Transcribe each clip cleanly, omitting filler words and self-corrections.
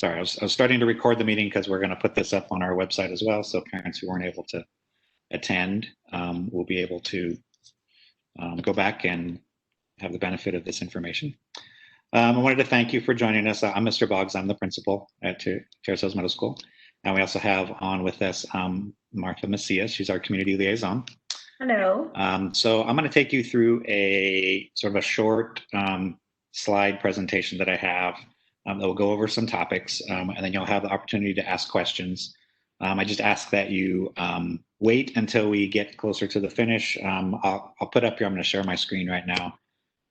Sorry, I was starting to record the meeting because we're going to put this up on our website as well. So parents who weren't able to attend will be able to go back and have the benefit of this information. I wanted to thank you for joining us. I'm Mr. Boggs. I'm the principal at Terrace Hills Middle School. And we also have on with us Martha Macias. She's our community liaison. Hello. So I'm going to take you through a sort of a short slide presentation that I have that will go over some topics, and then you'll have the opportunity to ask questions. I just ask that you wait until we get closer to the finish. I'll put up here, I'm going to share my screen right now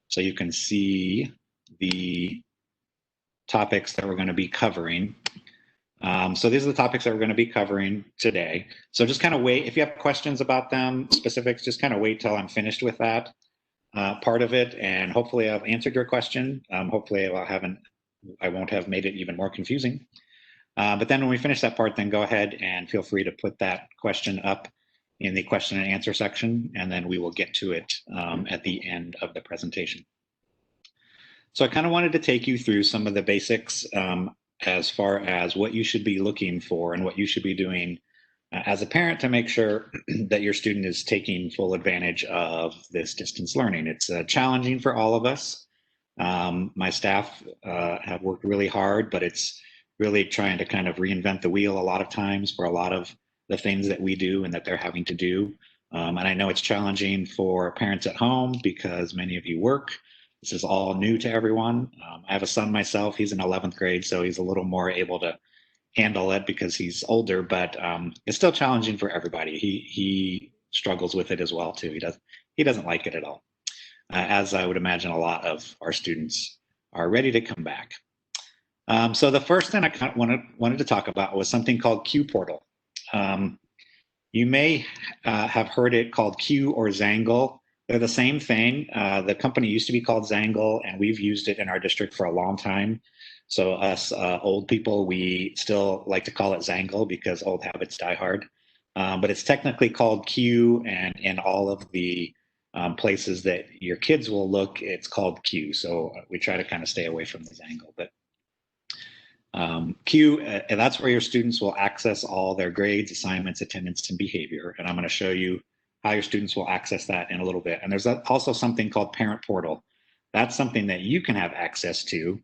so you can see the topics that we're going to be covering. So these are the topics that we're going to be covering today. So just kind of wait. If you have questions about them, specifics, just kind of wait till I'm finished with that part of it. And hopefully I've answered your question. Hopefully I won't have made it even more confusing. But then when we finish that part, then go ahead and feel free to put that question up in the question and answer section, and then we will get to it at the end of the presentation. So I kind of wanted to take you through some of the basics as far as what you should be looking for and what you should be doing as a parent to make sure that your student is taking full advantage of this distance learning. It's challenging for all of us. My staff have worked really hard, but it's really trying to kind of reinvent the wheel a lot of times for a lot of the things that we do and that they're having to do. And I know it's challenging for parents at home because many of you work. This is all new to everyone. I have a son myself. He's in 11th grade, so he's a little more able to handle it because he's older, but it's still challenging for everybody. He struggles with it as well, too. He doesn't like it at all, as I would imagine a lot of our students are ready to come back. So the first thing I kind of wanted to talk about was something called Q Portal. You may have heard it called Q or Zangle. They're the same thing. The company used to be called Zangle, and we've used it in our district for a long time. So us old people, we still like to call it Zangle because old habits die hard. But it's technically called Q, and in all of the places that your kids will look, it's called Q. So we try to kind of stay away from the Zangle. But Q, and that's where your students will access all their grades, assignments, attendance, and behavior. And I'm going to show you how your students will access that in a little bit. And there's also something called Parent Portal. That's something that you can have access to.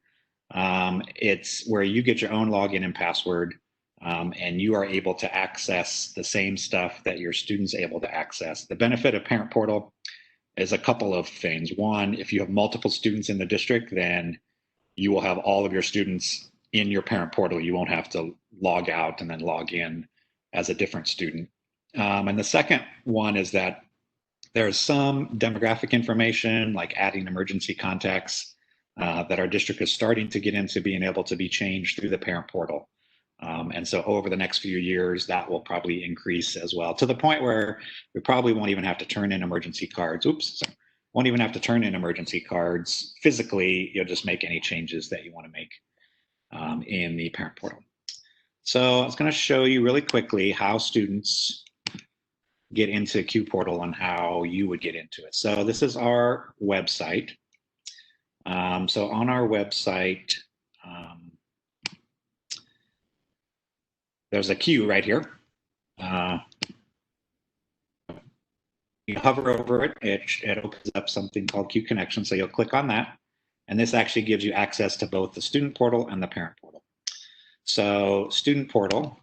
It's where you get your own login and password, and you are able to access the same stuff that your students are able to access. The benefit of Parent Portal is a couple of things. One, if you have multiple students in the district, then you will have all of your students in your Parent Portal. You won't have to log out and then log in as a different student. And the second one is that there's some demographic information like adding emergency contacts that our district is starting to get into being able to be changed through the Parent Portal. And so over the next few years, that will probably increase as well, to the point where we probably won't even have to turn in emergency cards. Won't even have to turn in emergency cards physically. You'll just make any changes that you want to make in the Parent Portal. So I was going to show you really quickly how students get into Q Portal and how you would get into it. So this is our website. So on our website, there's a Q right here. You hover over it, it opens up something called Q Connection. So you'll click on that. And this actually gives you access to both the student portal and the parent portal. So student portal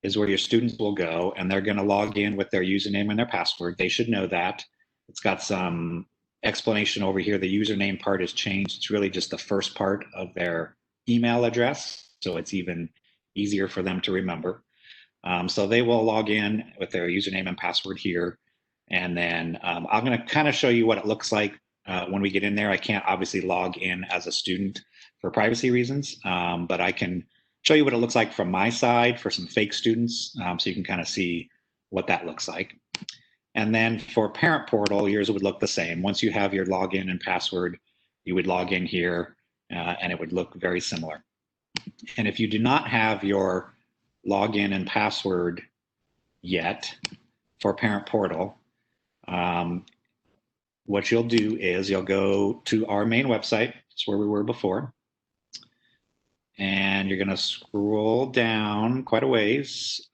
is where your students will go, and they're going to log in with their username and their password. They should know that. It's got some explanation over here. The username part has changed. It's really just the first part of their email address, so it's even easier for them to remember. So they will log in with their username and password here, and then I'm going to kind of show you what it looks like when we get in there. I can't obviously log in as a student for privacy reasons, but I can show you what it looks like from my side for some fake students, so you can kind of see what that looks like. And then for Parent Portal, yours would look the same. Once you have your login and password, you would log in here, and it would look very similar. And if you do not have your login and password yet for Parent Portal, what you'll do is you'll go to our main website. It's where we were before. And and you're going to scroll down quite a ways.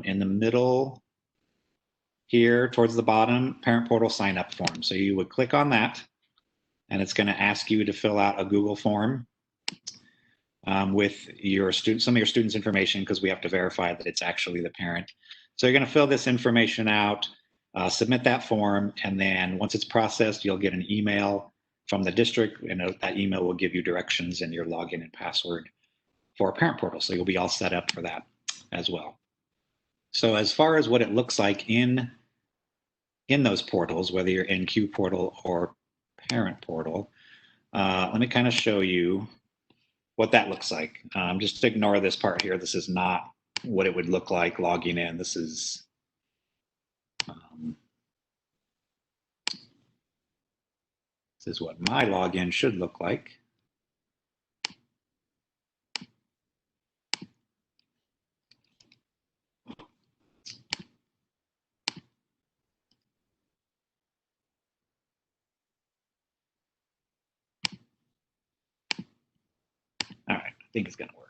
In the middle here towards the bottom, parent portal sign up form. So you would click on that, and it's going to ask you to fill out a Google form with your some of your students' information, because we have to verify that it's actually the parent. So you're going to fill this information out, submit that form, and then once it's processed, you'll get an email from the district, and that email will give you directions and your login and password for a parent portal. So you'll be all set up for that as well. So as far as what it looks like in those portals, whether you're in Q portal or parent portal, let me kind of show you what that looks like. Just ignore this part here. This is not what it would look like logging in. This is what my login should look like. All right, I think it's going to work.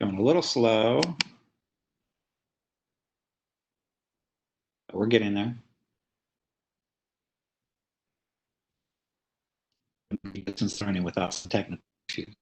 Going a little slow, but we're getting there. Distance learning without some technical issues.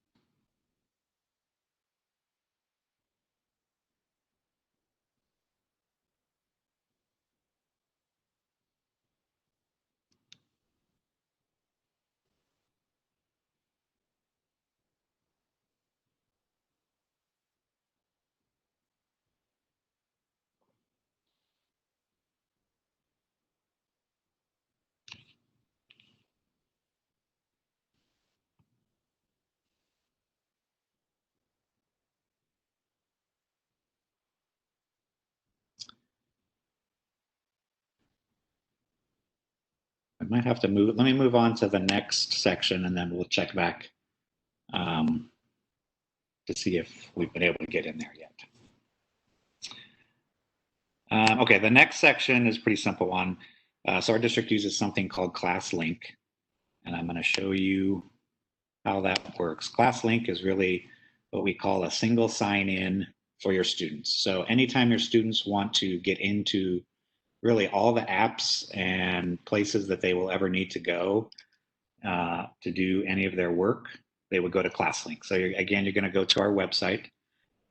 I might have to move. Let me move on to the next section, and then we'll check back to see if we've been able to get in there yet. Okay, the next section is a pretty simple one. So our district uses something called ClassLink, and I'm going to show you how that works. ClassLink is really what we call a single sign-in for your students. So anytime your students want to get into really all the apps and places that they will ever need to go to do any of their work, they would go to ClassLink. So again, you're going to go to our website,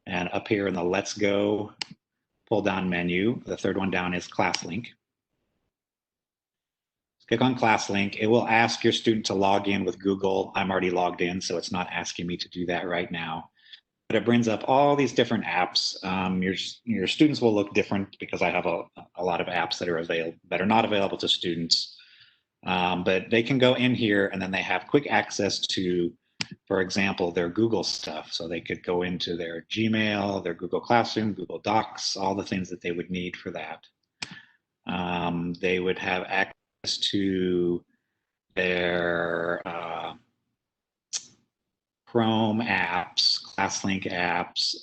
and up here in the Let's Go pull-down menu, the third one down is ClassLink. Click on ClassLink. It will ask your student to log in with Google. I'm already logged in, so it's not asking me to do that right now. But it brings up all these different apps. Your students will look different because I have a lot of apps that are not available to students. But they can go in here, and then they have quick access to, for example, their Google stuff. So they could go into their Gmail, their Google Classroom, Google Docs, all the things that they would need for that. They would have access to their Chrome apps, ClassLink apps.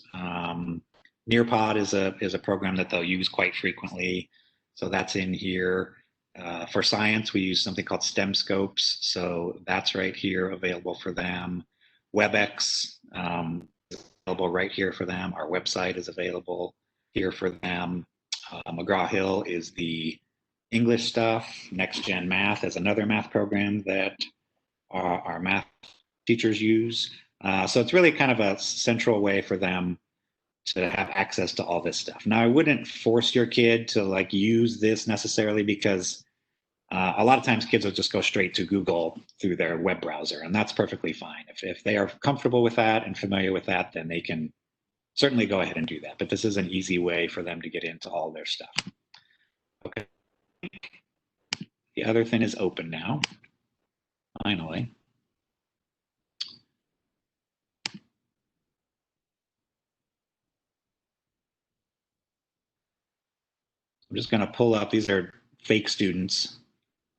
Nearpod is a program that they'll use quite frequently, so that's in here. For science, we use something called STEM Scopes, so that's right here available for them. WebEx available right here for them. Our website is available here for them. McGraw-Hill is the English stuff. Next Gen Math is another math program that our math teachers use. So it's really kind of a central way for them to have access to all this stuff. Now, I wouldn't force your kid to like use this necessarily, because a lot of times kids will just go straight to Google through their web browser, and that's perfectly fine. If they are comfortable with that and familiar with that, then they can certainly go ahead and do that. But this is an easy way for them to get into all their stuff. Okay. The other thing is open now, finally. I'm just going to pull up, these are fake students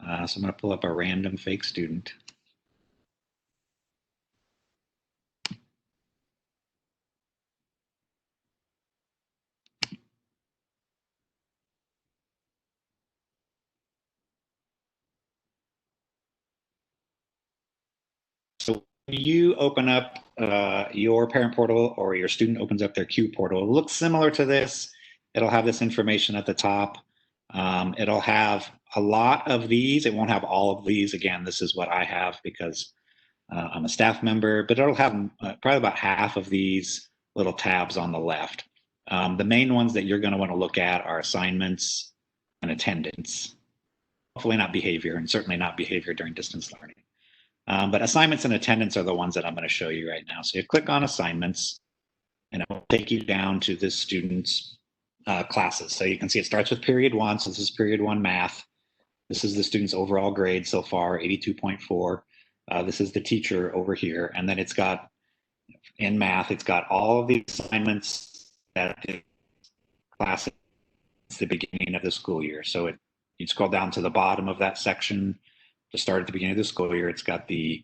So I'm going to pull up a random fake student. So when you open up your parent portal or your student opens up their Q portal, it looks similar to this. It'll have this information at the top. It'll have a lot of these. It won't have all of these. Again, this is what I have because I'm a staff member, but it'll have probably about half of these little tabs on the left. The main ones that you're going to want to look at are assignments and attendance. Hopefully not behavior, and certainly not behavior during distance learning. But assignments and attendance are the ones that I'm going to show you right now. So you click on assignments, and it will take you down to this student's classes. So you can see it starts with period 1. So this is period 1 math. This is the student's overall grade so far, 82.4. This is the teacher over here. And then it's got, in math, it's got all of the assignments that the class since the beginning of the school year. So you scroll down to the bottom of that section to start at the beginning of the school year. It's got the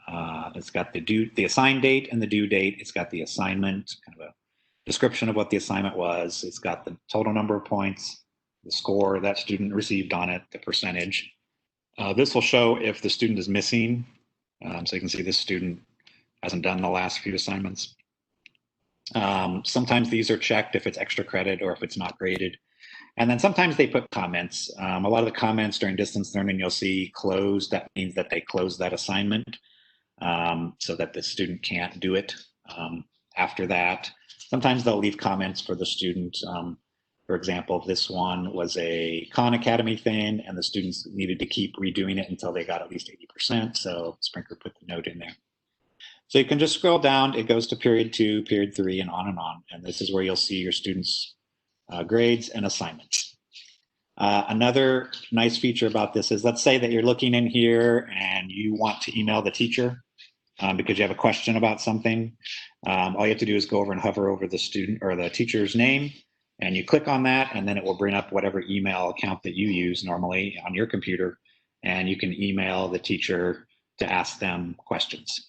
the assigned date and the due date. It's got the assignment, kind of a description of what the assignment was. It's got the total number of points, the score that student received on it, the percentage. This will show if the student is missing. So you can see this student hasn't done the last few assignments. Sometimes these are checked if it's extra credit or if it's not graded. And then sometimes they put comments. A lot of the comments during distance learning, you'll see closed. That means that they closed that assignment so that the student can't do it after that. Sometimes they'll leave comments for the student. For example, this one was a Khan Academy thing, and the students needed to keep redoing it until they got at least 80%. So Sprinker put the note in there. So you can just scroll down. It goes to period 2, period 3, and on. And this is where you'll see your students' grades and assignments. Another nice feature about this is, let's say that you're looking in here and you want to email the teacher because you have a question about something. All you have to do is go over and hover over the student or the teacher's name, and you click on that, and then it will bring up whatever email account that you use normally on your computer, and you can email the teacher to ask them questions.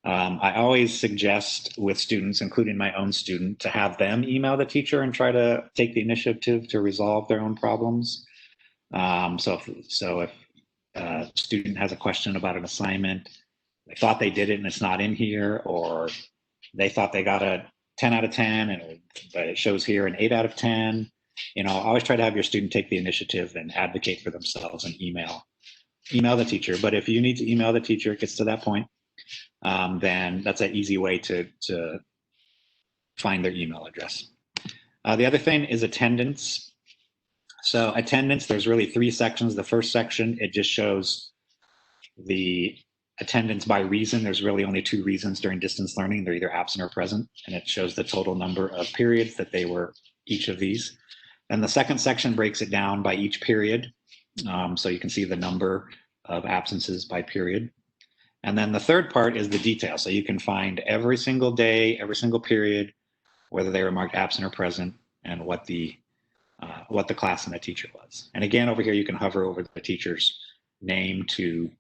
I always suggest with students, including my own student, to have them email the teacher and try to take the initiative to resolve their own problems. So if a student has a question about an assignment, they thought they did it and it's not in here, or they thought they got a 10 out of 10, but it shows here an 8 out of 10. Always try to have your student take the initiative and advocate for themselves and email the teacher. But if you need to email the teacher, it gets to that point, then that's an easy way to find their email address. The other thing is attendance. So attendance, there's really 3 sections. The first section, it just shows the attendance by reason. There's really only 2 reasons during distance learning. They're either absent or present, and it shows the total number of periods that they were each of these. And the second section breaks it down by each period. So you can see the number of absences by period. And then the third part is the detail. So you can find every single day, every single period, whether they were marked absent or present, and what the class and the teacher was. And again, over here, you can hover over the teacher's name to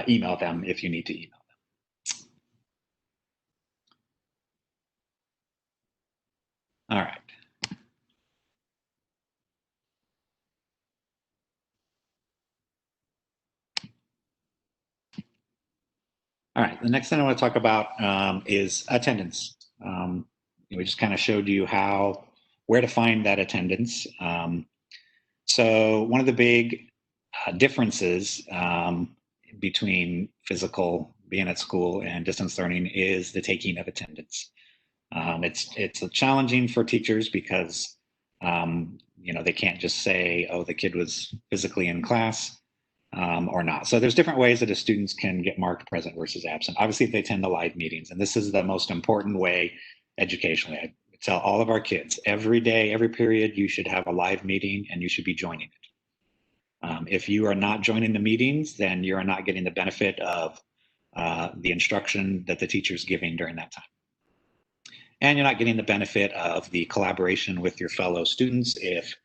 email them if you need to email them. All right. All right, the next thing I want to talk about is attendance. We just kind of showed you where to find that attendance. So one of the big differences between physical being at school and distance learning is the taking of attendance. It's challenging for teachers because they can't just say, oh, the kid was physically in class or not. So there's different ways that the students can get marked present versus absent. Obviously, if they attend the live meetings, and this is the most important way educationally. I tell all of our kids, every day, every period, you should have a live meeting and you should be joining it. If you are not joining the meetings, then you are not getting the benefit of the instruction that the teacher is giving during that time. And you're not getting the benefit of the collaboration with your fellow students if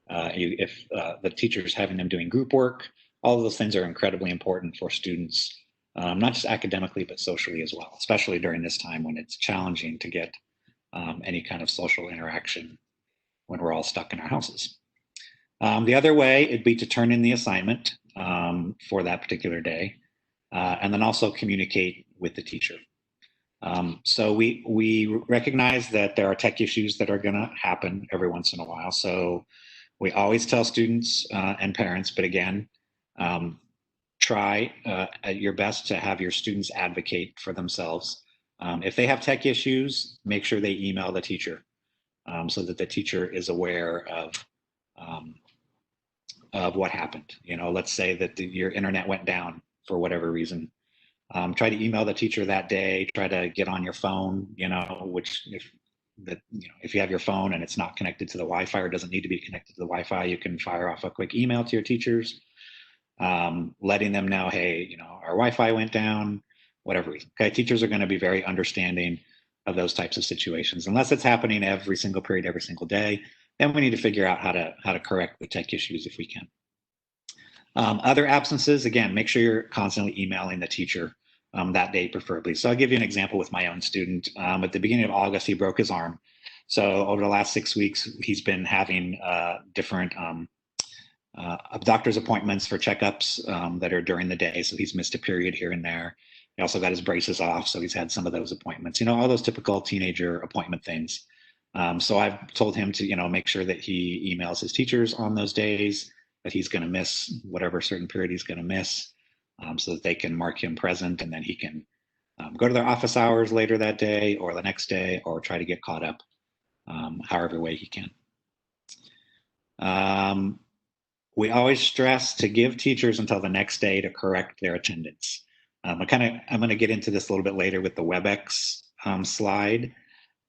the teacher is having them doing group work, all of those things are incredibly important for students, not just academically, but socially as well, especially during this time when it's challenging to get any kind of social interaction when we're all stuck in our houses. The other way it'd be to turn in the assignment for that particular day, and then also communicate with the teacher. So we recognize that there are tech issues that are going to happen every once in a while. So we always tell students and parents, but again, try at your best to have your students advocate for themselves. If they have tech issues, make sure they email the teacher so that the teacher is aware of what happened. You know, let's say that your internet went down for whatever reason. Try to email the teacher that day. Try to get on your phone. You know, which if you have your phone and it's not connected to the Wi-Fi or doesn't need to be connected to the Wi-Fi, you can fire off a quick email to your teachers, letting them know, hey, you know, our Wi-Fi went down, whatever reason. Okay, teachers are going to be very understanding of those types of situations, unless it's happening every single period, every single day. Then we need to figure out how to correct the tech issues if we can. Other absences, again, make sure you're constantly emailing the teacher that day, preferably. So I'll give you an example with my own student. At the beginning of August, he broke his arm. So over the last 6 weeks, he's been having different doctor's appointments for checkups that are during the day. So he's missed a period here and there. He also got his braces off, so he's had some of those appointments. You know, all those typical teenager appointment things. So I've told him to, you know, make sure that he emails his teachers on those days that he's going to miss whatever certain period he's going to miss, so that they can mark him present, and then he can go to their office hours later that day or the next day, or try to get caught up however way he can. We always stress to give teachers until the next day to correct their attendance. I'm going to get into this a little bit later with the WebEx slide,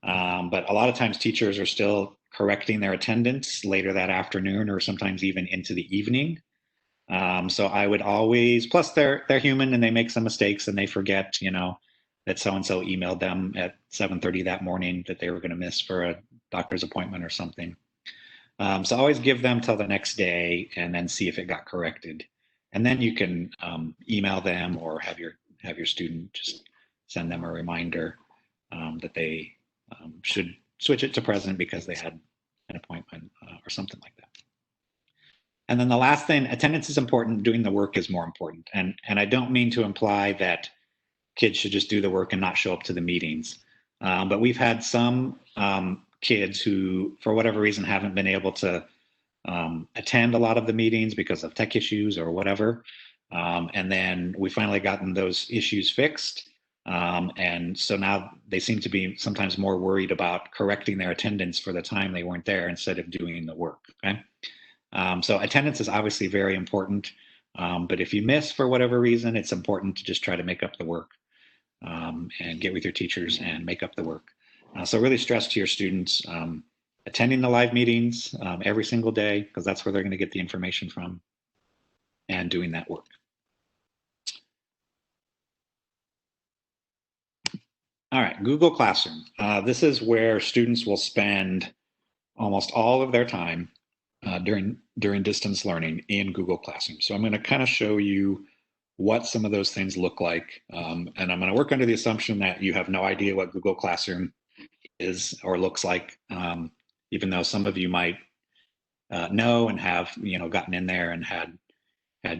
but a lot of times teachers are still correcting their attendance later that afternoon or sometimes even into the evening. So I would always, plus they're human and they make some mistakes and they forget, you know, that so-and-so emailed them at 7:30 that morning that they were going to miss for a doctor's appointment or something. So always give them till the next day and then see if it got corrected. And then you can email them or have your student just send them a reminder that they should switch it to present because they had an appointment or something like that. And then the last thing, attendance is important, doing the work is more important. And I don't mean to imply that kids should just do the work and not show up to the meetings. But we've had some kids who, for whatever reason, haven't been able to attend a lot of the meetings because of tech issues or whatever. And then we finally gotten those issues fixed. And so now they seem to be sometimes more worried about correcting their attendance for the time they weren't there instead of doing the work. Okay. So attendance is obviously very important. But if you miss for whatever reason, it's important to just try to make up the work and get with your teachers and make up the work. So really stress to your students attending the live meetings every single day, because that's where they're going to get the information from, and doing that work. All right, Google Classroom. This is where students will spend almost all of their time during distance learning in Google Classroom. So I'm going to kind of show you what some of those things look like. And I'm going to work under the assumption that you have no idea what Google Classroom is or looks like, even though some of you might know and have, you know, gotten in there and had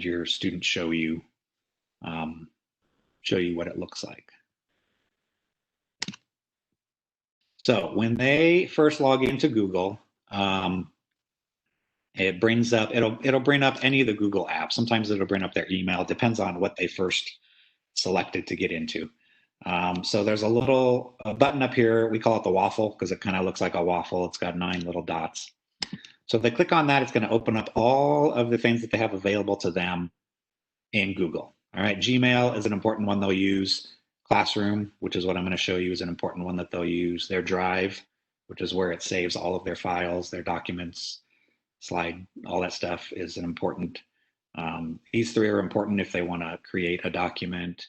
your students show you what it looks like. So when they first log into Google, it brings up, it'll bring up any of the Google apps. Sometimes it'll bring up their email. It depends on what they first selected to get into. So there's a little button up here. We call it the waffle because it kind of looks like a waffle. It's got 9 little dots. So if they click on that, it's going to open up all of the things that they have available to them in Google. All right, Gmail is an important one they'll use. Classroom, which is what I'm going to show you, is an important one that they'll use. Their Drive, which is where it saves all of their files, their documents, slide, all that stuff is an important. These 3 are important if they want to create a document.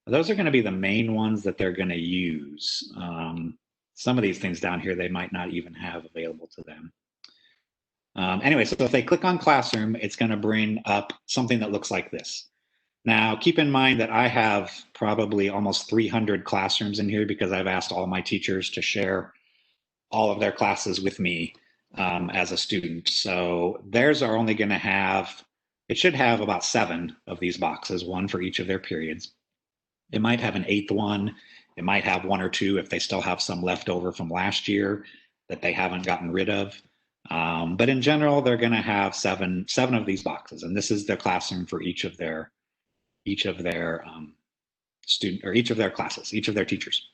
Those are going to be the main ones that they're going to use. Some of these things down here, they might not even have available to them. Anyway, so if they click on Classroom, it's going to bring up something that looks like this. Now, keep in mind that I have probably almost 300 classrooms in here because I've asked all my teachers to share all of their classes with me as a student. So theirs are only going to have, it should have about 7 of these boxes, one for each of their periods. It might have an 8th one. It might have 1 or 2 if they still have some left over from last year that they haven't gotten rid of. But in general, they're going to have seven of these boxes, and this is the classroom for each of their student or each of their classes, each of their teachers.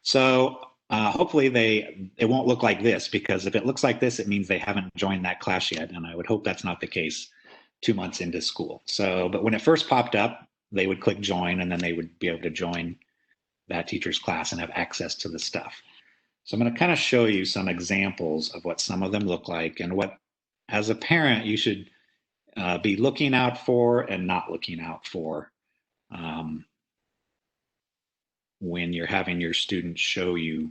So hopefully it won't look like this, because if it looks like this, it means they haven't joined that class yet, and I would hope that's not the case 2 months into school. So, but when it first popped up, they would click join, and then they would be able to join that teacher's class and have access to the stuff. So I'm going to kind of show you some examples of what some of them look like and what, as a parent, you should be looking out for and not looking out for when you're having your students show you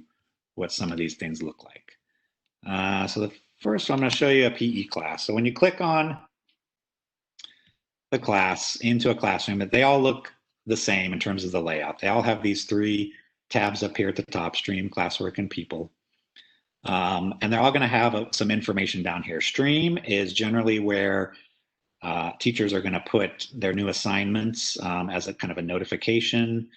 what some of these things look like. So the first one, I'm going to show you a PE class. So when you click on the class into a classroom, they all look the same in terms of the layout. They all have these 3 tabs up here at the top: Stream, Classwork, and People. And they're all going to have some information down here. Stream is generally where teachers are going to put their new assignments as a kind of a notification.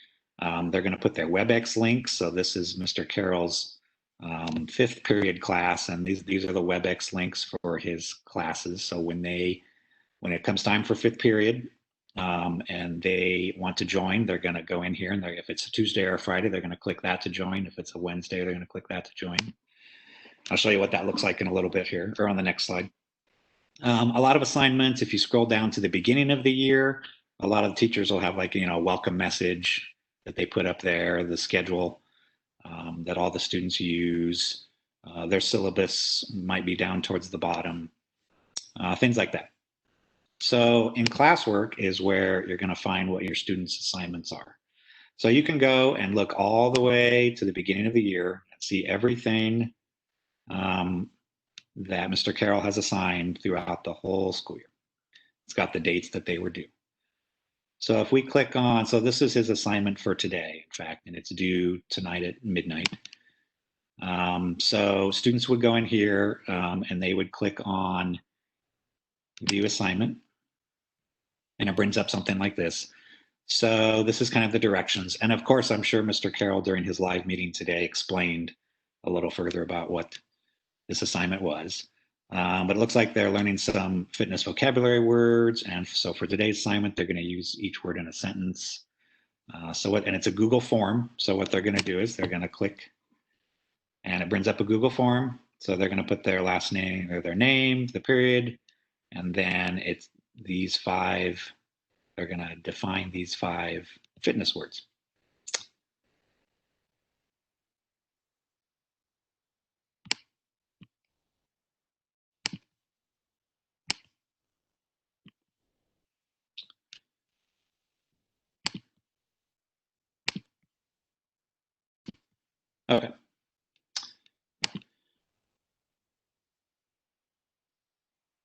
They're going to put their WebEx links. So this is Mr. Carroll's 5th period class, and these are the WebEx links for his classes. So when it comes time for 5th period and they want to join, they're going to go in here, and if it's a Tuesday or a Friday, they're going to click that to join. If it's a Wednesday, they're going to click that to join. I'll show you what that looks like in a little bit here, or on the next slide. A lot of assignments, if you scroll down to the beginning of the year, a lot of the teachers will have like, a welcome message that they put up there, the schedule that all the students use. Their syllabus might be down towards the bottom, things like that. So in classwork is where you're going to find what your students' assignments are. So you can go and look all the way to the beginning of the year and see everything that Mr. Carroll has assigned throughout the whole school year. It's got the dates that they were due. So if we click on, so this is his assignment for today, in fact, and it's due tonight at midnight. So students would go in here and they would click on view assignment, and it brings up something like this. So this is kind of the directions. And of course, I'm sure Mr. Carroll during his live meeting today explained a little further about what this assignment was. But it looks like they're learning some fitness vocabulary words. And so for today's assignment, they're going to use each word in a sentence. And it's a Google form. So what they're going to do is they're going to click, and it brings up a Google form. So they're going to put their last name, or their name, the period, and then it's these 5, they're going to define these 5 fitness words. Okay.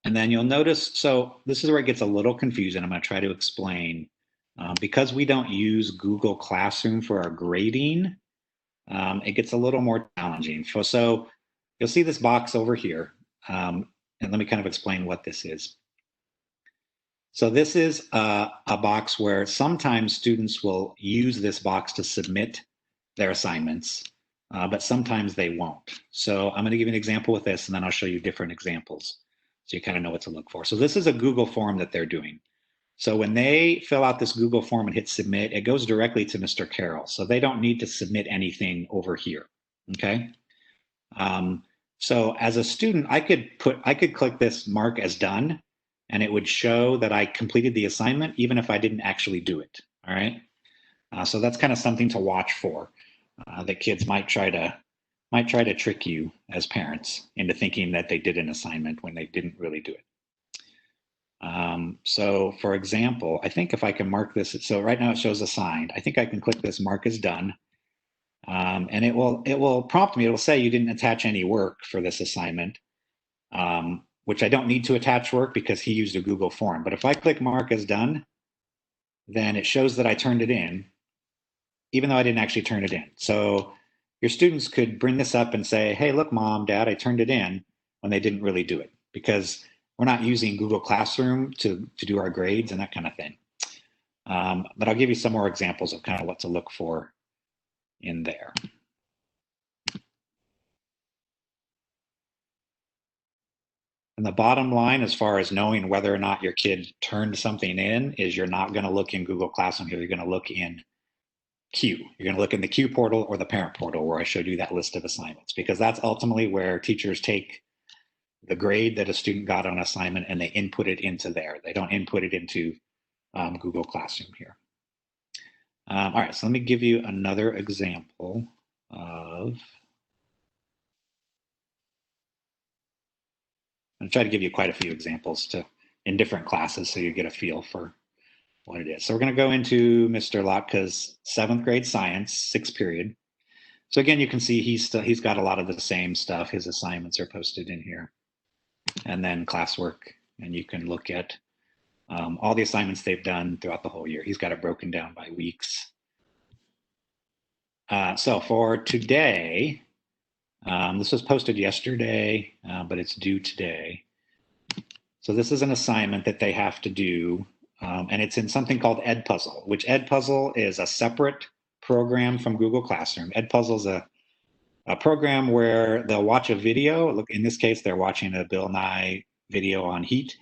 And then you'll notice, so this is where it gets a little confusing. I'm going to try to explain. Because we don't use Google Classroom for our grading, it gets a little more challenging. So you'll see this box over here. And let me kind of explain what this is. So this is a box where sometimes students will use this box to submit their assignments, but sometimes they won't. So I'm going to give you an example with this, and then I'll show you different examples so you kind of know what to look for. So this is a Google form that they're doing. So when they fill out this Google form and hit submit, it goes directly to Mr. Carroll. So they don't need to submit anything over here, okay? So as a student, I could click this mark as done, and it would show that I completed the assignment even if I didn't actually do it, all right? So that's kind of something to watch for. That kids might try to trick you as parents into thinking that they did an assignment when they didn't really do it. So for example, I think if I can mark this, so right now it shows assigned. I think I can click this mark as done. And it will prompt me, it will say you didn't attach any work for this assignment. which I don't need to attach work because he used a Google form. But if I click mark as done, then it shows that I turned it in, even though I didn't actually turn it in. So your students could bring this up and say, hey, look, mom, dad, I turned it in, when they didn't really do it, because we're not using Google Classroom to do our grades and that kind of thing. But I'll give you some more examples of kind of what to look for in there. And the bottom line, as far as knowing whether or not your kid turned something in, is you're not going to look in Google Classroom here. You're going to look in Q. You're going to look in the Q portal or the parent portal where I showed you that list of assignments, because that's ultimately where teachers take the grade that a student got on assignment and they input it into there. They don't input it into Google Classroom here. All right, so let me give you another example of, I'm trying to give you quite a few examples in different classes so you get a feel for what it is. So we're going to go into Mr. Lotka's 7th grade science, 6th period. So again, you can see he's got a lot of the same stuff. His assignments are posted in here. And then classwork, and you can look at all the assignments they've done throughout the whole year. He's got it broken down by weeks. So for today, this was posted yesterday, but it's due today. So this is an assignment that they have to do, and it's in something called Edpuzzle, which Edpuzzle is a separate program from Google Classroom. Edpuzzle is a program where they'll watch a video. Look, in this case, they're watching a Bill Nye video on heat.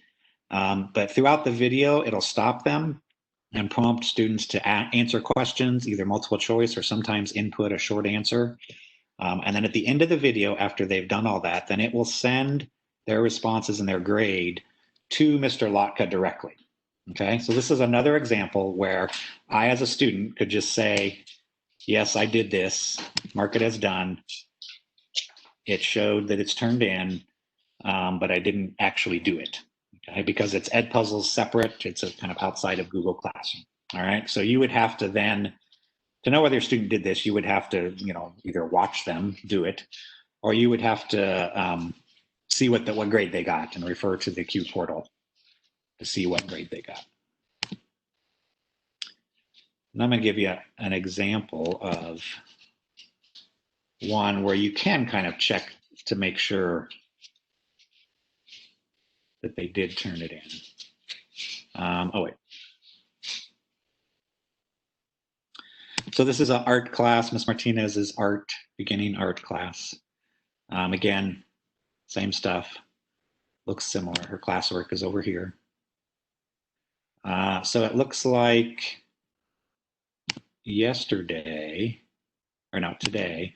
But throughout the video, it'll stop them and prompt students to answer questions, either multiple choice or sometimes input a short answer. And then at the end of the video, after they've done all that, then it will send their responses and their grade to Mr. Lotka directly. Okay, so this is another example where I, as a student, could just say, yes, I did this, mark it as done. It showed that it's turned in, but I didn't actually do it. Okay, because it's Edpuzzle's separate, it's a kind of outside of Google Classroom. All right, so you would have to then, to know whether your student did this, you would have to, either watch them do it, or you would have to see what grade they got and refer to the Q portal to see what grade they got. And I'm going to give you an example of one where you can kind of check to make sure that they did turn it in. Oh, wait. So this is an art class, Ms. Martinez's beginning art class. Again, same stuff, looks similar. Her classwork is over here. So it looks like yesterday, or no, today,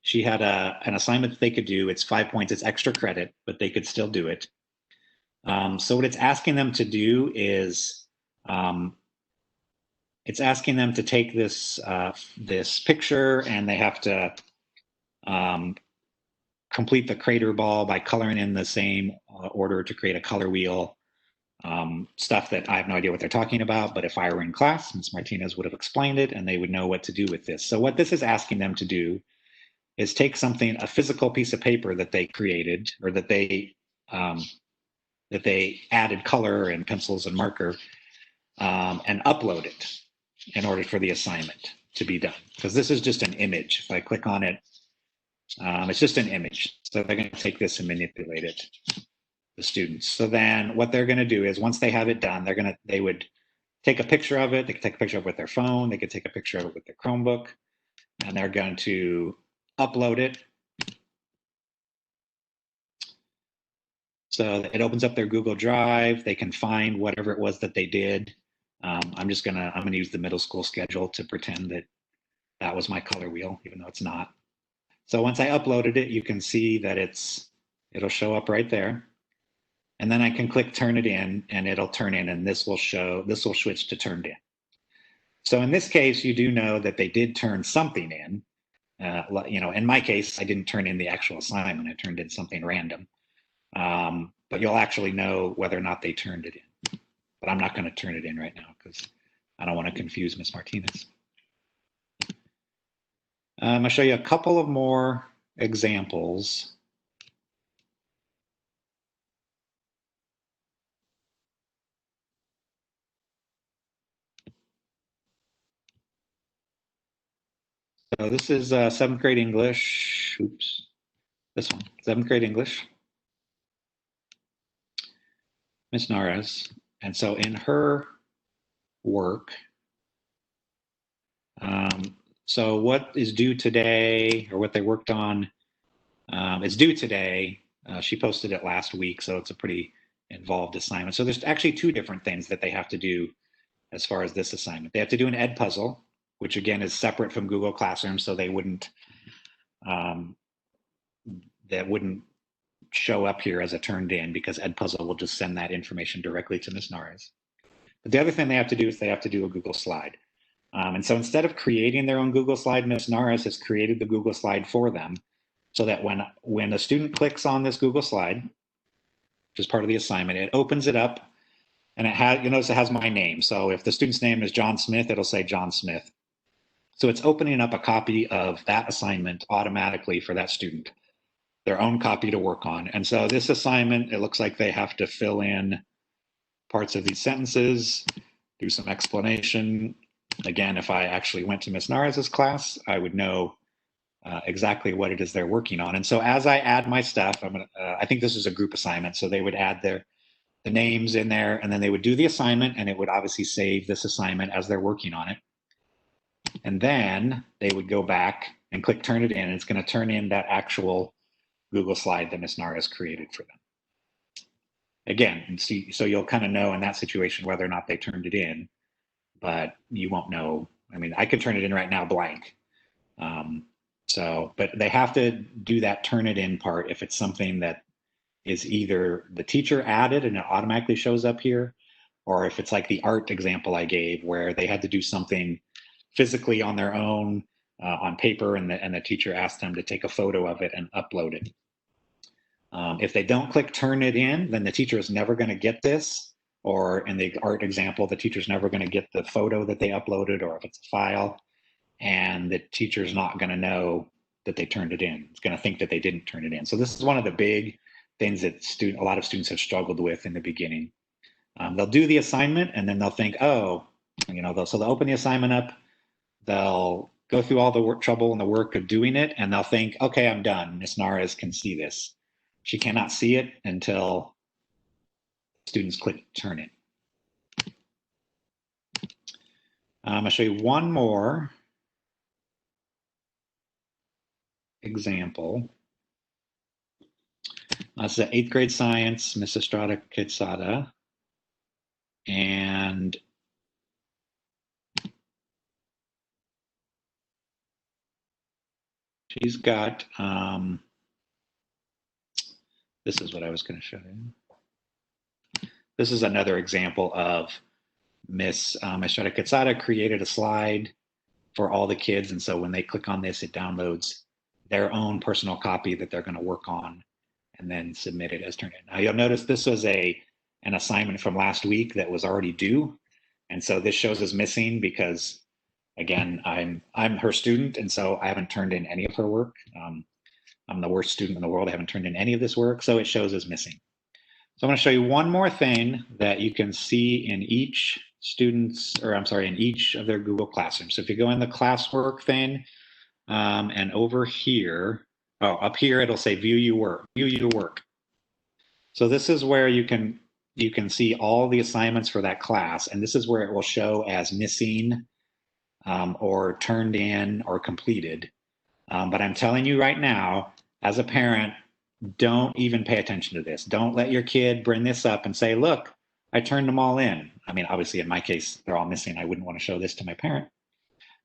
she had an assignment that they could do. It's 5 points, it's extra credit, but they could still do it. So what it's asking them to do is, it's asking them to take this picture, and they have to complete the crater ball by coloring in the same order to create a color wheel. Stuff that I have no idea what they're talking about, but if I were in class, Ms. Martinez would have explained it and they would know what to do with this. So what this is asking them to do is take a physical piece of paper that they created, or that they added color and pencils and marker, and upload it in order for the assignment to be done. Because this is just an image. If I click on it, it's just an image. So they're going to take this and manipulate it, the students. So then what they're going to do is, once they have it done, they would take a picture of it. They could take a picture of it with their phone. They could take a picture of it with their Chromebook, and they're going to upload it. So it opens up their Google Drive. They can find whatever it was that they did. I'm gonna use the middle school schedule to pretend that was my color wheel, even though it's not. So once I uploaded it, you can see that it'll show up right there. And then I can click turn it in, and it'll turn in, and this will switch to turned in. So in this case, you do know that they did turn something in. In my case, I didn't turn in the actual assignment. I turned in something random. But you'll actually know whether or not they turned it in. But I'm not going to turn it in right now because I don't want to confuse Ms. Martinez. I'll show you a couple of more examples So this is seventh grade English. Oops, this one, seventh grade English. Miss Nares. And so in her work, so what is due today, or what they worked on, is due today. She posted it last week, so it's a pretty involved assignment. So there's actually two different things that they have to do as far as this assignment. They have to do an ed puzzle, which again is separate from Google Classroom, so they wouldn't that wouldn't show up here as a turned in, because ed puzzle will just send that information directly to Ms. Nares. But the other thing they have to do is they have to do a Google slide. And so instead of creating their own Google slide, Ms. Nares has created the Google slide for them, so that when a student clicks on this Google slide, which is part of the assignment, it opens it up, and it has, you notice it has my name. So if the student's name is John Smith, it'll say John Smith. So it's opening up a copy of that assignment automatically for that student, their own copy to work on. And so this assignment, it looks like they have to fill in parts of these sentences, do some explanation. Again, if I actually went to Ms. Nares' class, I would know exactly what it is they're working on. And so as I add my stuff, I think this is a group assignment, so they would add the names in there, and then they would do the assignment, and it would obviously save this assignment as they're working on it. And then they would go back and click turn it in, and it's going to turn in that actual Google slide that Ms. Nares created for them. Again, see, so you'll kind of know in that situation whether or not they turned it in, but you won't know. I mean, I could turn it in right now blank. But they have to do that turn it in part if it's something that is either the teacher added and it automatically shows up here, or if it's like the art example I gave where they had to do something physically on their own on paper, and the teacher asked them to take a photo of it and upload it. If they don't click turn it in, then the teacher is never going to get this, or in the art example, the teacher's never going to get the photo that they uploaded, or if it's a file, and the teacher's not going to know that they turned it in. It's going to think that they didn't turn it in. So this is one of the big things that a lot of students have struggled with in the beginning. They'll do the assignment, and then they'll think, oh, so they'll open the assignment up, they'll go through all the trouble and the work of doing it, and they'll think, okay, I'm done. Ms. Nares can see this. She cannot see it until students click turn in. I'll show you one more example. This is 8th grade science, Miss Estrada Quezada. And she's got, this is what I was going to show you. This is another example of Miss Estrada Quezada created a slide for all the kids. And so when they click on this, it downloads their own personal copy that they're going to work on and then submit it as turned in. Now you'll notice this was an assignment from last week that was already due. And so this shows as missing because, again, I'm her student, and so I haven't turned in any of her work. I'm the worst student in the world. I haven't turned in any of this work, so it shows as missing. So I'm going to show you one more thing that you can see in each in each of their Google Classrooms. So if you go in the classwork thing, and over here, up here it'll say view your work. So this is where you can see all the assignments for that class, and this is where it will show as missing or turned in or completed. But I'm telling you right now, as a parent, don't even pay attention to this. Don't let your kid bring this up and say, look, I turned them all in. I mean, obviously in my case, they're all missing. I wouldn't want to show this to my parent.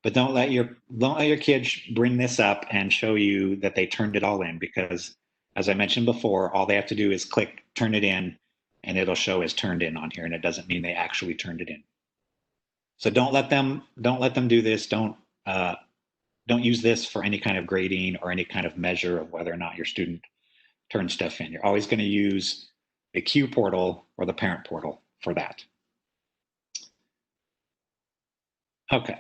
But don't let your kid bring this up and show you that they turned it all in, because as I mentioned before, all they have to do is click turn it in, and it'll show as turned in on here, and it doesn't mean they actually turned it in. So don't let them do this. Don't use this for any kind of grading or any kind of measure of whether or not your student turned stuff in. You're always going to use the Q portal or the parent portal for that. Okay.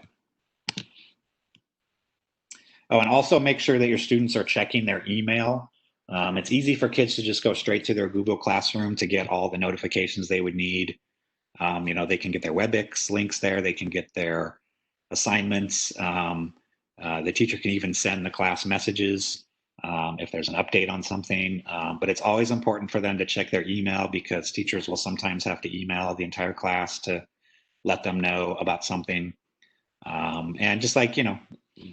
Oh, and also make sure that your students are checking their email. It's easy for kids to just go straight to their Google Classroom to get all the notifications they would need. They can get their WebEx links there. They can get their assignments. The teacher can even send the class messages if there's an update on something, but it's always important for them to check their email because teachers will sometimes have to email the entire class to let them know about something. And just like,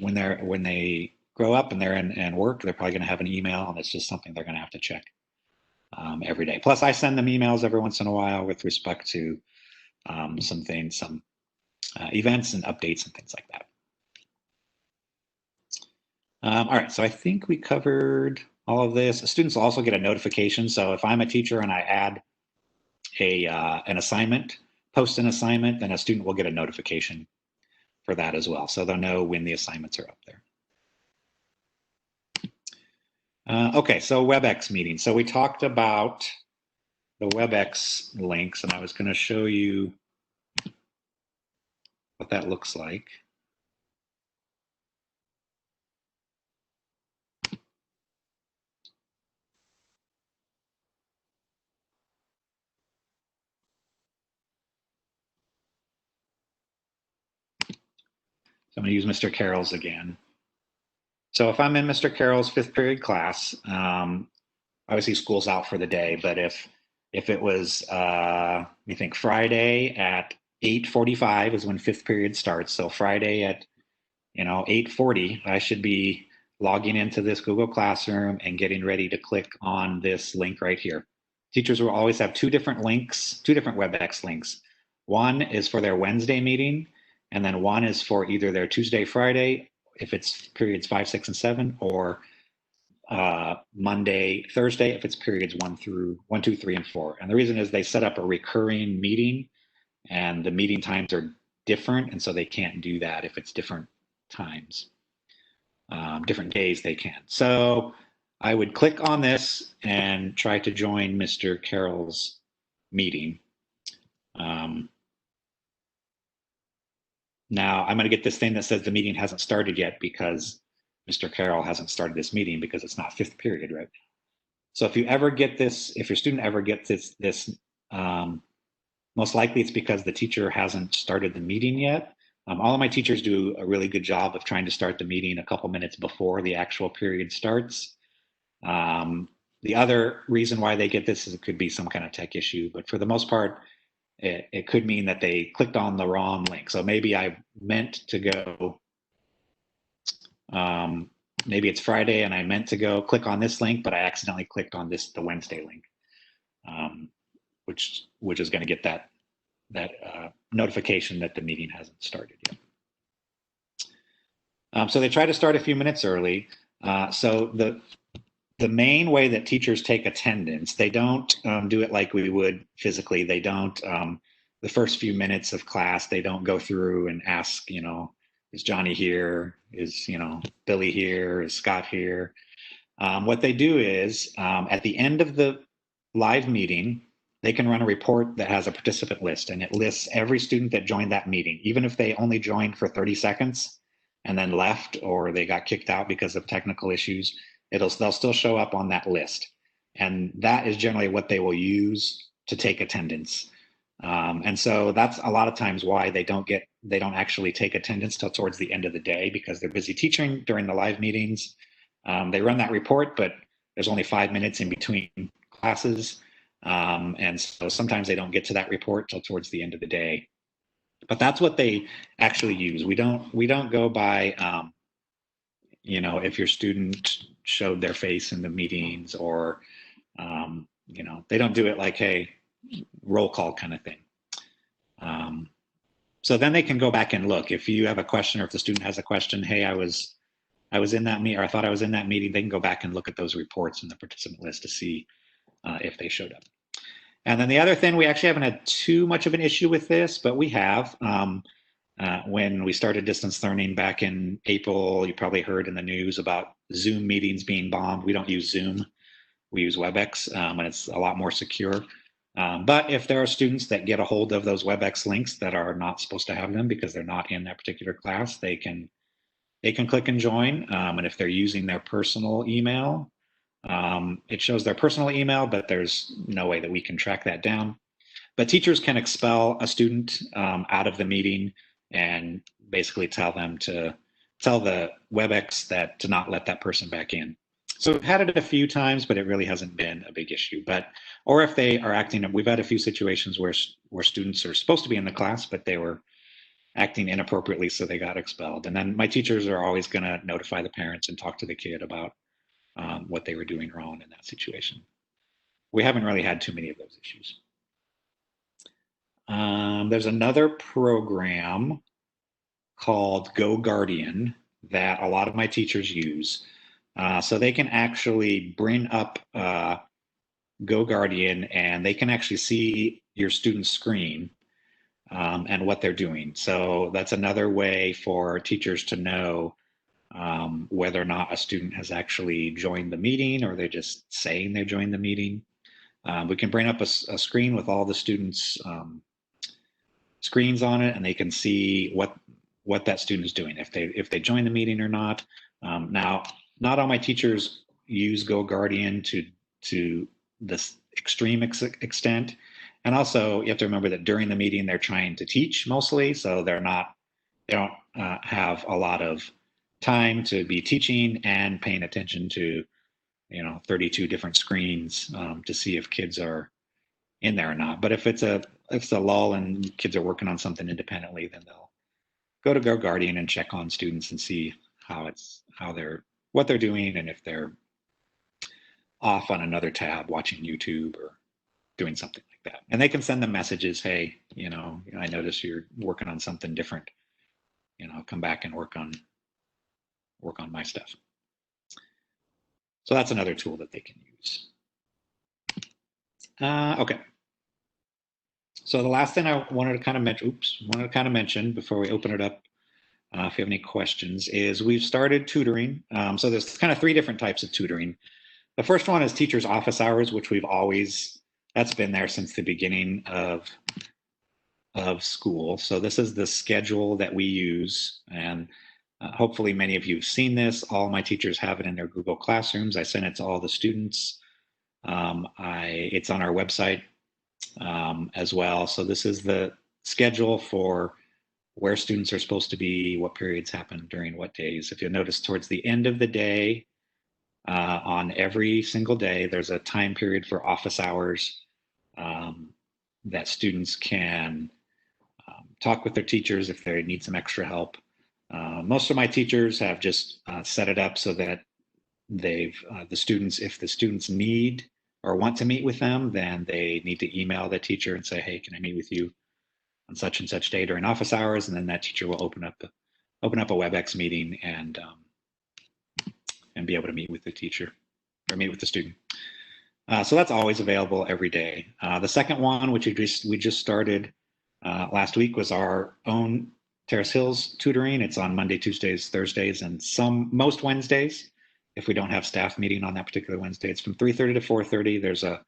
when they grow up and they're in work, they're probably going to have an email, and it's just something they're going to have to check every day. Plus, I send them emails every once in a while with respect to some things, some events and updates and things like that. All right, so I think we covered all of this. Students will also get a notification. So if I'm a teacher and I add an assignment, post an assignment, then a student will get a notification for that as well. So they'll know when the assignments are up there. Okay, so WebEx meeting. So we talked about the WebEx links, and I was going to show you what that looks like. So I'm going to use Mr. Carroll's again. So if I'm in Mr. Carroll's fifth period class, obviously school's out for the day, but if it was, we think Friday at 8:45 is when fifth period starts. So Friday at 8:40, I should be logging into this Google Classroom and getting ready to click on this link right here. Teachers will always have two different links, two different WebEx links. One is for their Wednesday meeting, and then one is for either their Tuesday, Friday, if it's periods 5, 6, and 7, or Monday, Thursday, if it's periods 1, 2, 3, and 4. And the reason is they set up a recurring meeting, and the meeting times are different, and so they can't do that if it's different times. Different days they can. So I would click on this and try to join Mr. Carroll's meeting. Now I'm going to get this thing that says the meeting hasn't started yet because Mr. Carroll hasn't started this meeting because it's not fifth period right now. So if you ever get this, if your student ever gets this, most likely it's because the teacher hasn't started the meeting yet. All of my teachers do a really good job of trying to start the meeting a couple minutes before the actual period starts. The other reason why they get this is it could be some kind of tech issue, but for the most part, it could mean that they clicked on the wrong link. So maybe I meant to go, maybe it's Friday and I meant to go click on this link, but I accidentally clicked on the Wednesday link, which is going to get that notification that the meeting hasn't started yet. So they try to start a few minutes early. So the main way that teachers take attendance, they don't do it like we would physically. They don't, the first few minutes of class, they don't go through and ask, is Johnny here? Is, Billy here? Is Scott here? What they do is at the end of the live meeting, they can run a report that has a participant list, and it lists every student that joined that meeting, even if they only joined for 30 seconds and then left or they got kicked out because of technical issues. They'll still show up on that list. And that is generally what they will use to take attendance. And so that's a lot of times why they don't actually take attendance till towards the end of the day because they're busy teaching during the live meetings. They run that report, but there's only 5 minutes in between classes. And so sometimes they don't get to that report till towards the end of the day. But that's what they actually use. We don't go by, if your student showed their face in the meetings or, they don't do it like, hey, roll call kind of thing. So then they can go back and look. If you have a question or if the student has a question, hey, I was in that meeting, or I thought I was in that meeting, they can go back and look at those reports in the participant list to see if they showed up. And then the other thing, we actually haven't had too much of an issue with this, but we have. When we started distance learning back in April, you probably heard in the news about Zoom meetings being bombed. We don't use Zoom. We use WebEx, and it's a lot more secure. But if there are students that get a hold of those WebEx links that are not supposed to have them because they're not in that particular class, they can click and join. And if they're using their personal email, it shows their personal email, but there's no way that we can track that down. But teachers can expel a student out of the meeting and basically tell them to tell the WebEx that to not let that person back in. So we've had it a few times, but it really hasn't been a big issue. But or if they are acting, we've had a few situations where students are supposed to be in the class, but they were acting inappropriately, so they got expelled. And then my teachers are always going to notify the parents and talk to the kid about what they were doing wrong in that situation. We haven't really had too many of those issues. There's another program called Go Guardian that a lot of my teachers use. So they can actually bring up Go Guardian and they can actually see your student's screen and what they're doing. So that's another way for teachers to know whether or not a student has actually joined the meeting or they're just saying they joined the meeting. We can bring up a screen with all the students' screens on it, and they can see what that student is doing, if they join the meeting or not. Now, not all my teachers use Go Guardian to this extreme extent. And also, you have to remember that during the meeting, they're trying to teach mostly, so they don't have a lot of time to be teaching and paying attention to 32 different screens to see if kids are in there or not. But if it's a lull and kids are working on something independently, then they'll go to Go Guardian and check on students and see what they're doing, and if they're off on another tab watching YouTube or doing something like that. And they can send them messages, hey, I notice you're working on something different. Come back and work on my stuff. So that's another tool that they can use. Okay. So the last thing I wanted to kind of mention before we open it up, if you have any questions, is we've started tutoring. So there's kind of 3 different types of tutoring. The first one is teachers' office hours, which that's been there since the beginning of school. So this is the schedule that we use, and hopefully many of you have seen this. All my teachers have it in their Google Classrooms. I send it to all the students. It's on our website as well. So this is the schedule for where students are supposed to be, what periods happen during what days. If you'll notice, towards the end of the day, on every single day, there's a time period for office hours that students can talk with their teachers if they need some extra help. Most of my teachers have just set it up so that if the students need or want to meet with them, then they need to email the teacher and say, hey, can I meet with you on such and such day during office hours? And then that teacher will open up a WebEx meeting and be able to meet with the teacher or meet with the student. So that's always available every day. The second one, which we just started last week, was our own Terrace Hills tutoring. It's on Monday, Tuesdays, Thursdays, and most Wednesdays. If we don't have staff meeting on that particular Wednesday, it's from 3:30 to 4:30. There's a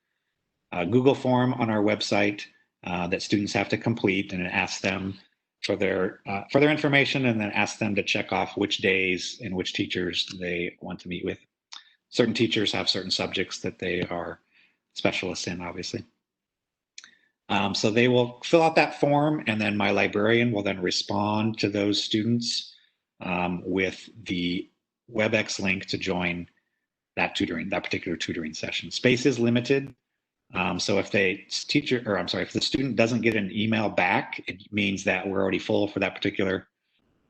Google form on our website that students have to complete, and it asks them for their information, and then asks them to check off which days and which teachers they want to meet with. Certain teachers have certain subjects that they are specialists in, obviously. So they will fill out that form, and then my librarian will then respond to those students with the WebEx link to join that particular tutoring session. Space is limited. So if the student doesn't get an email back, it means that we're already full for that particular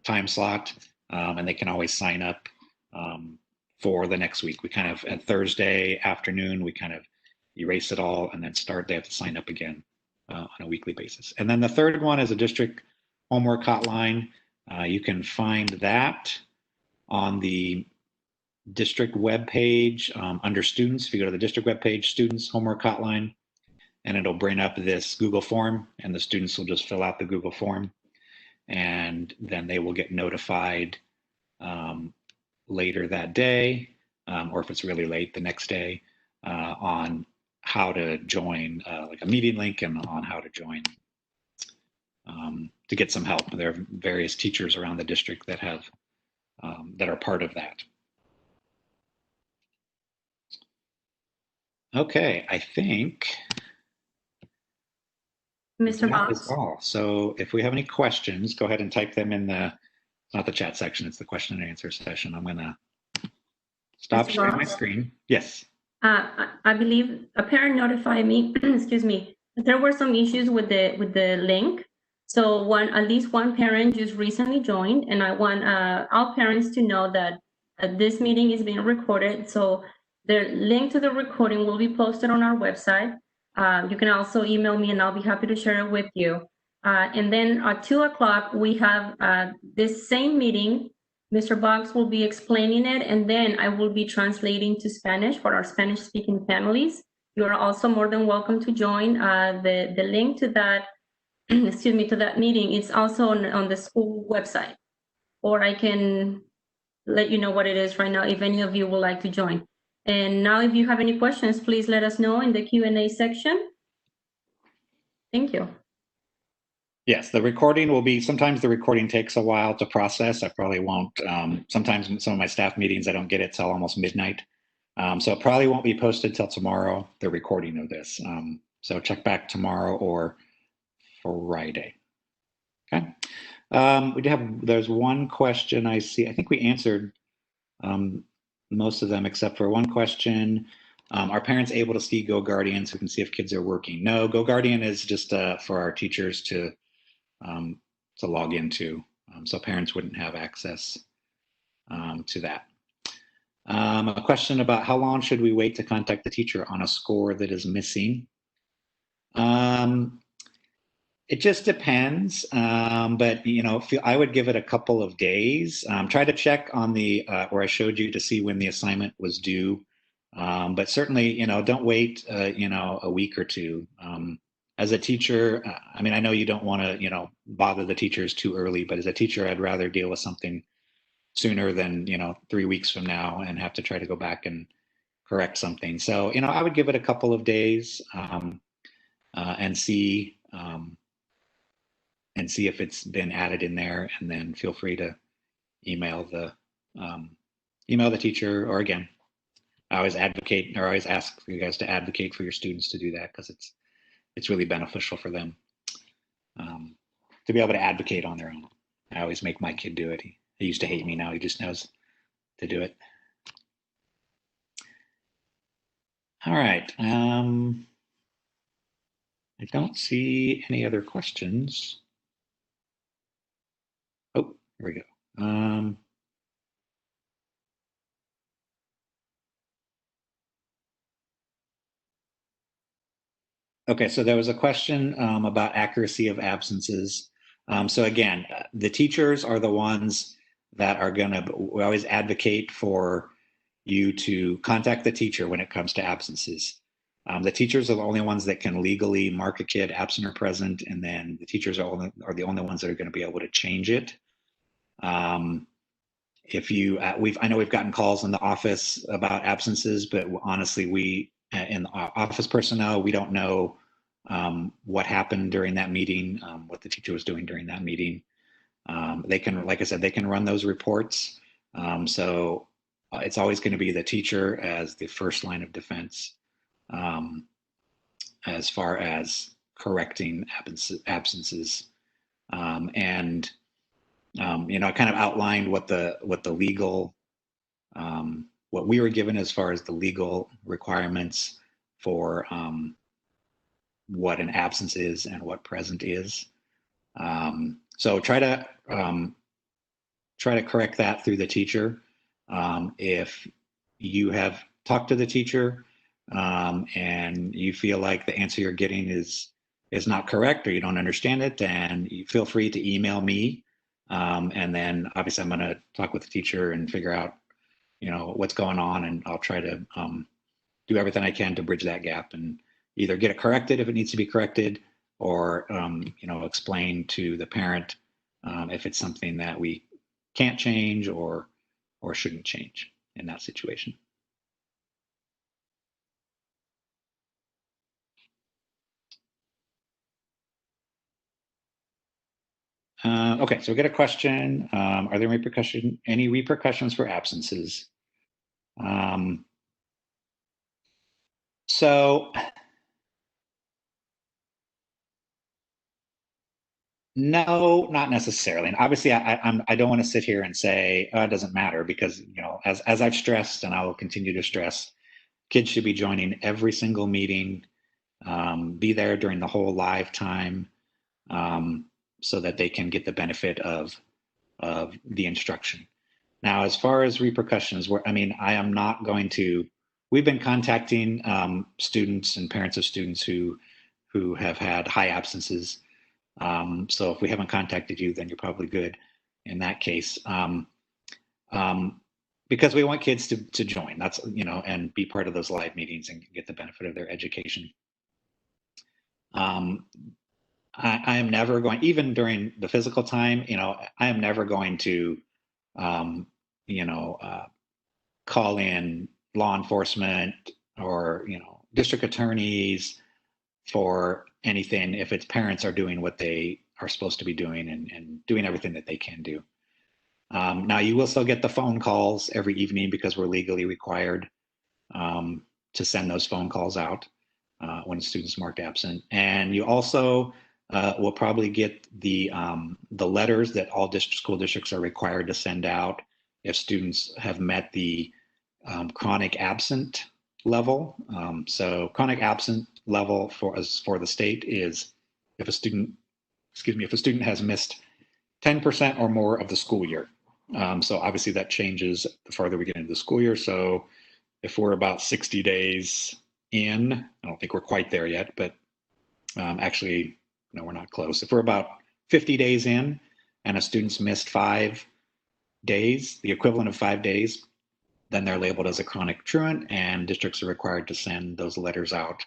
time slot, and they can always sign up for the next week. We kind of, at Thursday afternoon, we kind of erase it all and then they have to sign up again on a weekly basis. And then the third one is a district homework hotline. You can find that on the district webpage under students. If you go to the district webpage, students homework hotline, and it'll bring up this Google form, and the students will just fill out the Google form, and then they will get notified later that day, or if it's really late, the next day, on how to join, like a meeting link, and on how to join to get some help. There are various teachers around the district that have that are part of that. Okay, I think Mr. that is Box. all. So if we have any questions, go ahead and type them in the not the chat section, it's the question and answer session. I'm going to stop sharing my screen. Yes. I believe a parent notified me, excuse me, that there were some issues with the link. So at least one parent just recently joined, and I want all parents to know that this meeting is being recorded. So the link to the recording will be posted on our website. You can also email me, and I'll be happy to share it with you. And then at 2 o'clock, we have this same meeting. Mr. Boggs will be explaining it, and then I will be translating to Spanish for our Spanish-speaking families. You are also more than welcome to join. The link to that, excuse me, to that meeting is also on the school website, or I can let you know what it is right now if any of you would like to join. And now, if you have any questions, please let us know in the Q&A section. Thank you. Yes, the recording will be, sometimes the recording takes a while to process. I probably won't, sometimes in some of my staff meetings, I don't get it till almost midnight. So it probably won't be posted till tomorrow, the recording of this. So check back tomorrow or Friday. Okay. There's one question I see. I think we answered most of them except for one question. Are parents able to see Go Guardians who can see if kids are working? No, Go Guardian is just for our teachers to log into. So parents wouldn't have access to that. A question about how long should we wait to contact the teacher on a score that is missing? It just depends, but I would give it a couple of days. Try to check on the where I showed you to see when the assignment was due. But certainly, don't wait, a week or two. As a teacher, I mean, I know you don't want to, bother the teachers too early, but as a teacher, I'd rather deal with something sooner than, 3 weeks from now and have to try to go back and correct something. So, I would give it a couple of days and see if it's been added in there, and then feel free to email the teacher. Or again, I always advocate or always ask you guys to advocate for your students to do that, because it's really beneficial for them to be able to advocate on their own. I always make my kid do it. He used to hate me. Now he just knows to do it. All right. I don't see any other questions. Oh, here we go. Okay, so there was a question about accuracy of absences. So again, the teachers are the ones that are we always advocate for you to contact the teacher when it comes to absences. The teachers are the only ones that can legally mark a kid absent or present, and then the teachers are the only ones that are going to be able to change it. If you, I know we've gotten calls in the office about absences, but honestly, we in the office personnel, we don't know what happened during that meeting, what the teacher was doing during that meeting. They can, like I said, they can run those reports. So it's always going to be the teacher as the first line of defense as far as correcting absences. I kind of outlined what the legal, what we were given as far as the legal requirements for what an absence is and what present is. So try to correct that through the teacher. If you have talked to the teacher and you feel like the answer you're getting is not correct, or you don't understand it, then you feel free to email me. And then obviously I'm going to talk with the teacher and figure out, what's going on, and I'll try to do everything I can to bridge that gap and either get it corrected if it needs to be corrected, or explain to the parent if it's something that we can't change or shouldn't change in that situation. Okay, so we get a question. Are there any repercussions for absences? So No, not necessarily. And obviously, I don't want to sit here and say it doesn't matter because as I've stressed and I will continue to stress, kids should be joining every single meeting, be there during the whole live time, so that they can get the benefit of the instruction. Now, as far as repercussions, I am not going to. We've been contacting students and parents of students who have had high absences. So if we haven't contacted you, then you're probably good in that case. Because we want kids to join. That's and be part of those live meetings and get the benefit of their education. I am never going, even during the physical time, I am never going to, um, call in law enforcement or, district attorneys for anything if its parents are doing what they are supposed to be doing and doing everything that they can do. Now, you will still get the phone calls every evening because we're legally required to send those phone calls out when a student's marked absent. And you also will probably get the letters that all school districts are required to send out if students have met the chronic absent level. So chronic absent level for the state is if a student has missed 10% or more of the school year. So obviously that changes the farther we get into the school year. So if we're about 60 days in, I don't think we're quite there yet, but actually, no, we're not close. If we're about 50 days in and a student's missed 5 days, the equivalent of 5 days, then they're labeled as a chronic truant, and districts are required to send those letters out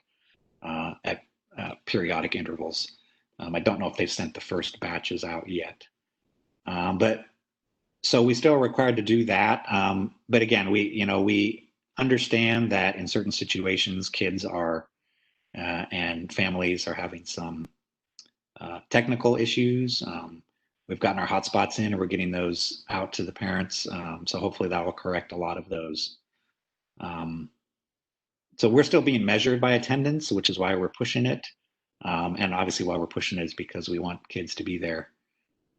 at periodic intervals. I don't know if they've sent the first batches out yet. But so we still are required to do that. But again, we understand that in certain situations, kids are and families are having some technical issues. We've gotten our hotspots in and we're getting those out to the parents. So hopefully that will correct a lot of those. So we're still being measured by attendance, which is why we're pushing it. And obviously why we're pushing it is because we want kids to be there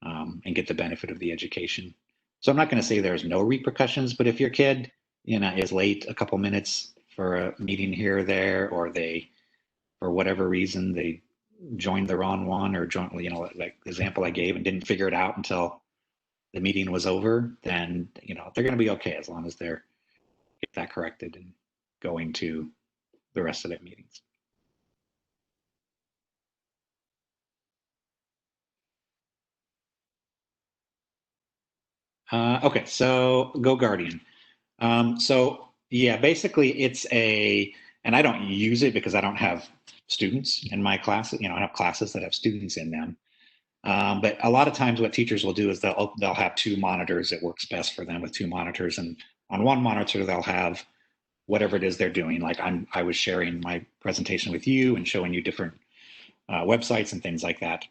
and get the benefit of the education. So I'm not going to say there's no repercussions, but if your kid, is late a couple minutes for a meeting here or there, or they, for whatever reason, they joined the wrong one or joined, like the example I gave and didn't figure it out until the meeting was over, then, they're going to be okay as long as they're get that corrected and going to the rest of their meetings. Okay, so Go Guardian. So yeah, basically and I don't use it because I don't have students in my classes. I have classes that have students in them. But a lot of times what teachers will do is they'll have 2 monitors. It works best for them with 2 monitors. And on one monitor, they'll have whatever it is they're doing. Like I was sharing my presentation with you and showing you different websites and things like that.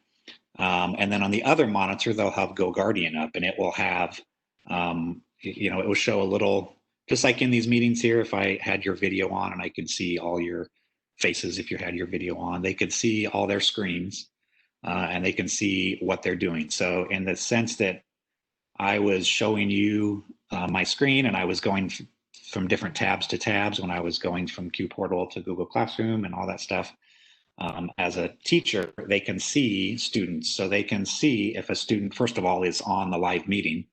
And then on the other monitor, they'll have Go Guardian up, and it will have, it will show a little, just like in these meetings here, if I had your video on and I could see all your faces, if you had your video on, they could see all their screens and they can see what they're doing. So in the sense that I was showing you my screen and I was going from different tabs to tabs when I was going from Q Portal to Google Classroom and all that stuff. As a teacher, they can see students. So they can see if a student, first of all, is on the live meeting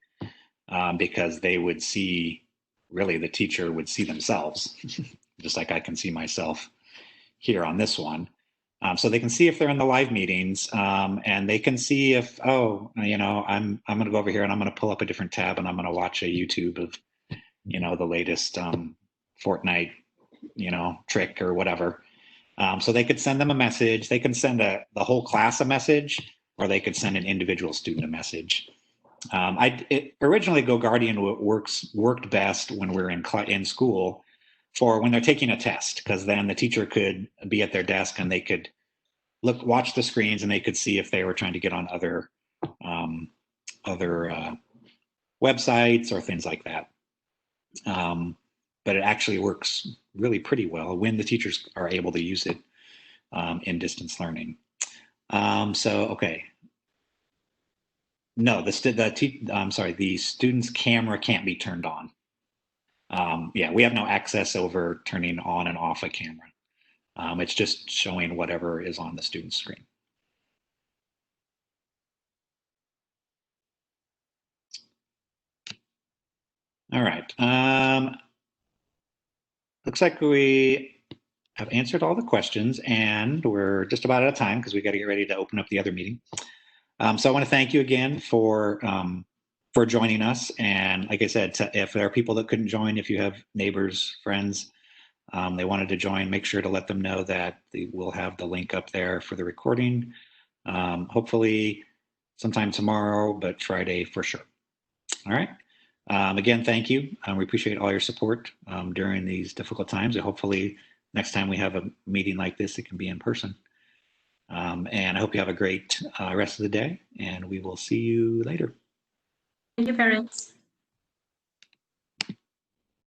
because they would see, really the teacher would see themselves, just like I can see myself here on this one. So they can see if they're in the live meetings and they can see if, I'm going to go over here and I'm going to pull up a different tab and I'm going to watch a YouTube of, the latest Fortnite, trick or whatever. So they could send them a message. They can send the whole class a message, or they could send an individual student a message. Originally, Go Guardian worked best when we're in school for when they're taking a test, because then the teacher could be at their desk and they could watch the screens and they could see if they were trying to get on other websites or things like that. But it actually works really pretty well when the teachers are able to use it in distance learning. Okay. No, the student's camera can't be turned on. Yeah, we have no access over turning on and off a camera. It's just showing whatever is on the student's screen. All right. Looks like we have answered all the questions, and we're just about out of time because we got to get ready to open up the other meeting. So I want to thank you again for joining us. And like I said, if there are people that couldn't join, if you have neighbors, friends, they wanted to join, make sure to let them know that we'll have the link up there for the recording. Hopefully sometime tomorrow, but Friday for sure. All right. Again, thank you. We appreciate all your support during these difficult times. And hopefully next time we have a meeting like this, it can be in person. And I hope you have a great rest of the day, and we will see you later. Thank you, parents.